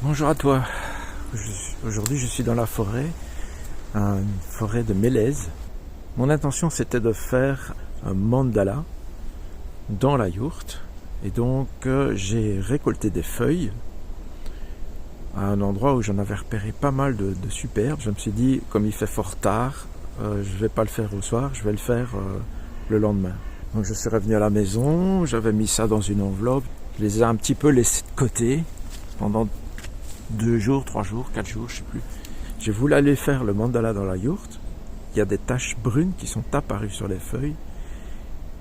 Bonjour à toi. Aujourd'hui je suis dans la forêt, une forêt de mélèzes. Mon intention c'était de faire un mandala dans la yourte. Et donc j'ai récolté des feuilles à un endroit où j'en avais repéré pas mal de superbes. Je me suis dit, comme il fait fort tard, je vais pas le faire au soir, je vais le faire le lendemain. Donc je suis revenu à la maison, j'avais mis ça dans une enveloppe, je les ai un petit peu laissés de côté pendant 2 jours, 3 jours, 4 jours, je sais plus. J'ai voulu aller faire le mandala dans la yourte. Il y a des taches brunes qui sont apparues sur les feuilles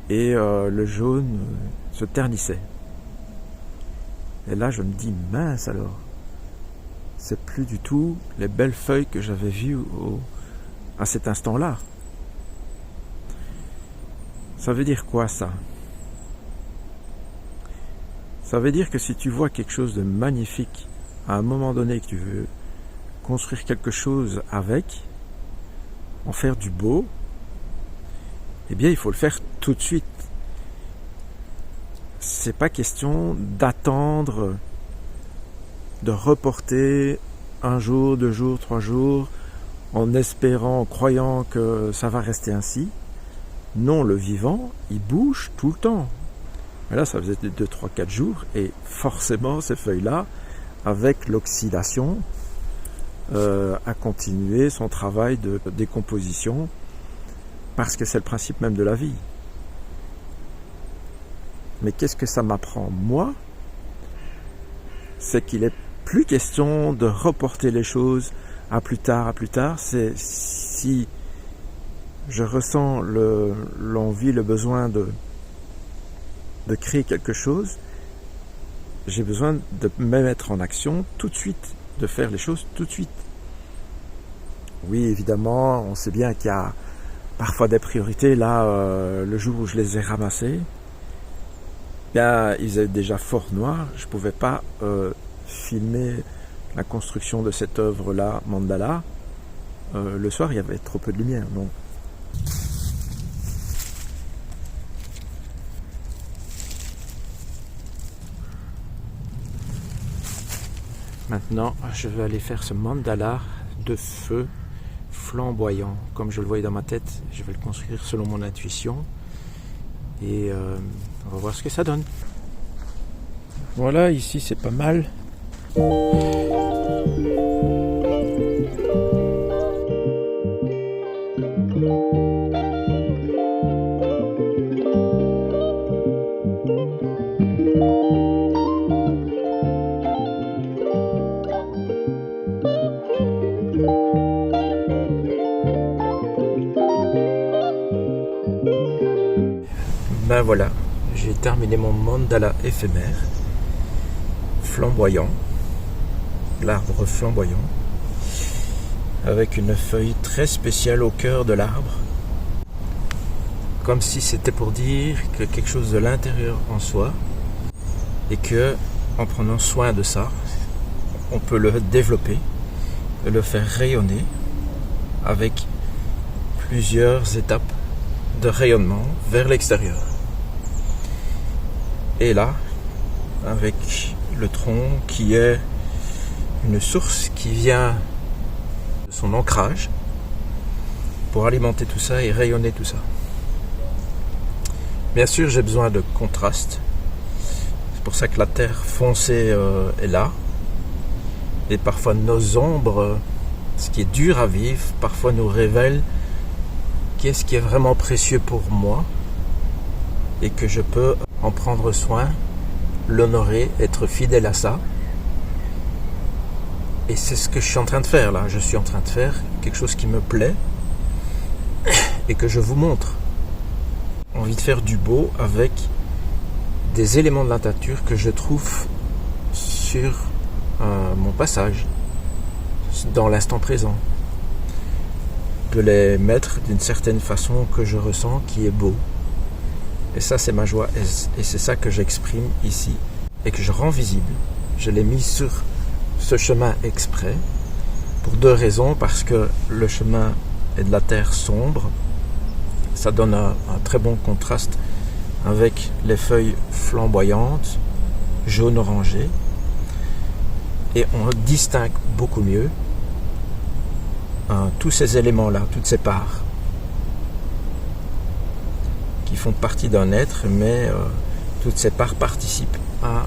et le jaune se ternissait. Et là je me dis, mince alors, c'est plus du tout les belles feuilles que j'avais vues à cet instant-là. Ça veut dire quoi ça? Ça veut dire que si tu vois quelque chose de magnifique à un moment donné, que tu veux construire quelque chose avec, en faire du beau, eh bien il faut le faire tout de suite. C'est pas question d'attendre, de reporter 1 jour, 2 jours, 3 jours, en espérant, en croyant que ça va rester ainsi. Non, le vivant, il bouge tout le temps. Mais là, ça faisait 2, 3, 4 jours, et forcément, ces feuilles-là, avec l'oxydation, a continué son travail de décomposition, parce que c'est le principe même de la vie. Mais qu'est-ce que ça m'apprend, moi? C'est qu'il est plus question de reporter les choses à plus tard, c'est si je ressens l'envie, le besoin de créer quelque chose, j'ai besoin de me mettre en action tout de suite, de faire les choses tout de suite. Oui, évidemment, on sait bien qu'il y a parfois des priorités. Là, le jour où je les ai ramassés, bien, ils étaient déjà fort noirs. Je ne pouvais pas filmer la construction de cette œuvre-là, mandala. Le soir, il y avait trop peu de lumière. Donc. Maintenant, je vais aller faire ce mandala de feu flamboyant. Comme je le voyais dans ma tête, je vais le construire selon mon intuition. Et on va voir ce que ça donne. Voilà, ici c'est pas mal. Ben voilà, j'ai terminé mon mandala éphémère, flamboyant, l'arbre flamboyant, avec une feuille très spéciale au cœur de l'arbre, comme si c'était pour dire que quelque chose de l'intérieur en soi, et que en prenant soin de ça, on peut le développer, le faire rayonner avec plusieurs étapes de rayonnement vers l'extérieur. Et là, avec le tronc qui est une source qui vient de son ancrage pour alimenter tout ça et rayonner tout ça. Bien sûr, j'ai besoin de contraste. C'est pour ça que la terre foncée est là. Et parfois nos ombres, ce qui est dur à vivre, parfois nous révèlent qu'est-ce qui est vraiment précieux pour moi et que je peux en prendre soin, l'honorer, être fidèle à ça. Et c'est ce que je suis en train de faire là. Je suis en train de faire quelque chose qui me plaît et que je vous montre. Envie de faire du beau avec des éléments de la nature que je trouve sur mon passage, dans l'instant présent. De les mettre d'une certaine façon que je ressens qui est beau. Et ça, c'est ma joie, et c'est ça que j'exprime ici, et que je rends visible. Je l'ai mis sur ce chemin exprès, pour 2 raisons, parce que le chemin est de la terre sombre, ça donne un très bon contraste avec les feuilles flamboyantes, jaune orangé, et on distingue beaucoup mieux tous ces éléments-là, toutes ces parts qui font partie d'un être, mais toutes ces parts participent à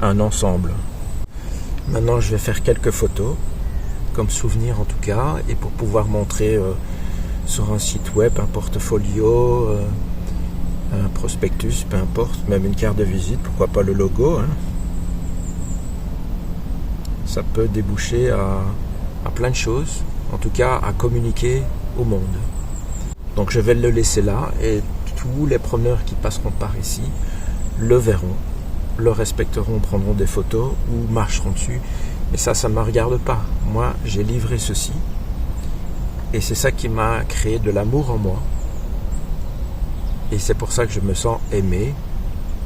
un ensemble. Maintenant, je vais faire quelques photos, comme souvenir en tout cas, et pour pouvoir montrer sur un site web, un portfolio, un prospectus, peu importe, même une carte de visite, pourquoi pas le logo, hein. Ça peut déboucher à plein de choses, en tout cas à communiquer au monde. Donc je vais le laisser là, et tous les promeneurs qui passeront par ici le verront, le respecteront, prendront des photos ou marcheront dessus. Mais ça ne me regarde pas. Moi, j'ai livré ceci, et c'est ça qui m'a créé de l'amour en moi. Et c'est pour ça que je me sens aimé,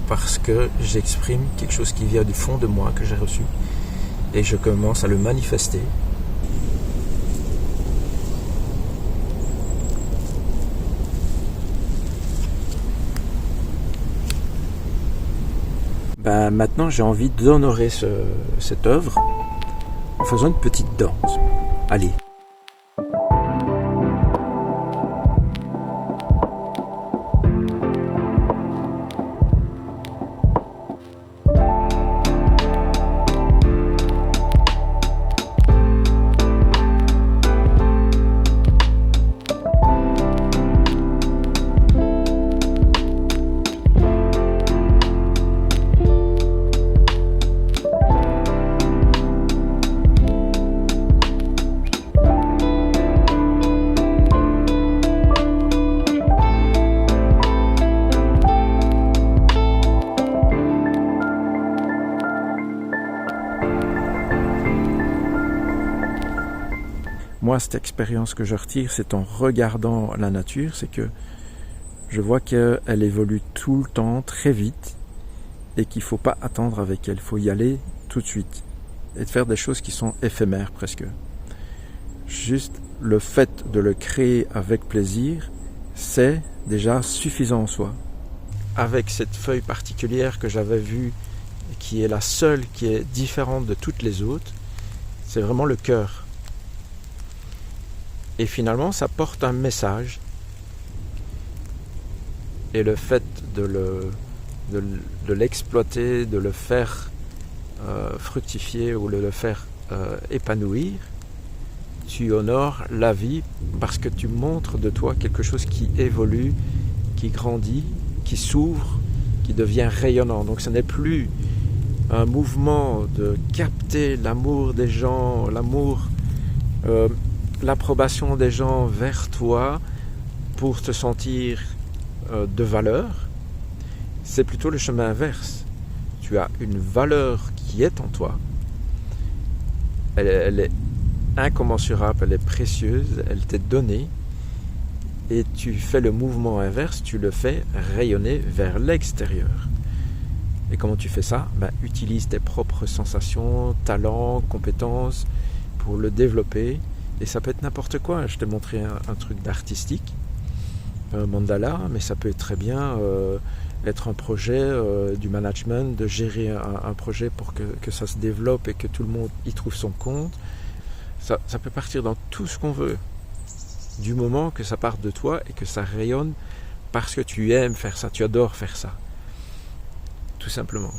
parce que j'exprime quelque chose qui vient du fond de moi, que j'ai reçu, et je commence à le manifester. Maintenant, j'ai envie d'honorer cette œuvre en faisant une petite danse. Allez. Moi, cette expérience que je retire, c'est en regardant la nature, c'est que je vois qu'elle évolue tout le temps, très vite, et qu'il ne faut pas attendre avec elle, il faut y aller tout de suite, et de faire des choses qui sont éphémères presque. Juste le fait de le créer avec plaisir, c'est déjà suffisant en soi. Avec cette feuille particulière que j'avais vue, qui est la seule qui est différente de toutes les autres, c'est vraiment le cœur. Et finalement, ça porte un message. Et le fait de l'exploiter, de le faire fructifier ou de le faire épanouir, tu honores la vie parce que tu montres de toi quelque chose qui évolue, qui grandit, qui s'ouvre, qui devient rayonnant. Donc ce n'est plus un mouvement de capter l'amour des gens, l'approbation des gens vers toi pour te sentir de valeur. C'est plutôt le chemin inverse. Tu as une valeur qui est en toi. Elle est incommensurable, elle est précieuse, elle t'est donnée. Et tu fais le mouvement inverse, tu le fais rayonner vers l'extérieur. Et comment tu fais ça? Utilise tes propres sensations, talents, compétences pour le développer. Et ça peut être n'importe quoi. Je t'ai montré un truc d'artistique, un mandala, mais ça peut être très bien être un projet, du management, de gérer un projet pour que ça se développe et que tout le monde y trouve son compte. Ça peut partir dans tout ce qu'on veut, du moment que ça part de toi et que ça rayonne parce que tu aimes faire ça, tu adores faire ça. Tout simplement.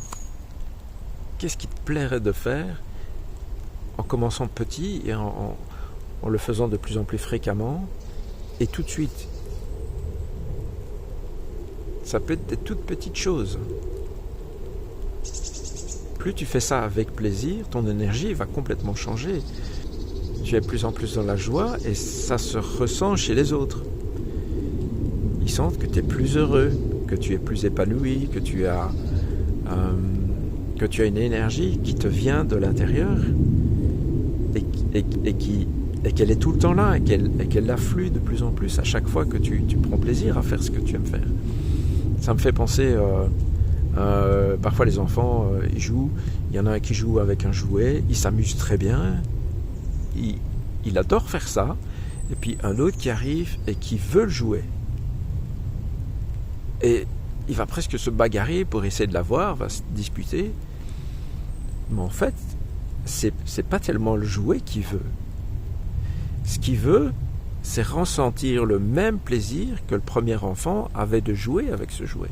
Qu'est-ce qui te plairait de faire en commençant petit et en le faisant de plus en plus fréquemment et tout de suite? Ça peut être des toutes petites choses. Plus tu fais ça avec plaisir, ton énergie va complètement changer. Tu es de plus en plus dans la joie et ça se ressent chez les autres. Ils sentent que tu es plus heureux, que tu es plus épanoui, que tu as une énergie qui te vient de l'intérieur et qu'elle est tout le temps là et qu'elle afflue de plus en plus à chaque fois que tu prends plaisir à faire ce que tu aimes faire. Ça me fait penser, parfois les enfants ils jouent, il y en a un qui joue avec un jouet, il s'amuse très bien, il adore faire ça, et puis un autre qui arrive et qui veut le jouet. Et il va presque se bagarrer pour essayer de l'avoir, va se disputer. Mais en fait, c'est pas tellement le jouet qu'il veut. Ce qu'il veut, c'est ressentir le même plaisir que le premier enfant avait de jouer avec ce jouet.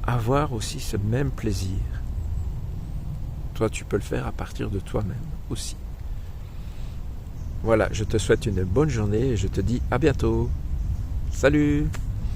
Avoir aussi ce même plaisir. Toi, tu peux le faire à partir de toi-même aussi. Voilà, je te souhaite une bonne journée et je te dis à bientôt. Salut!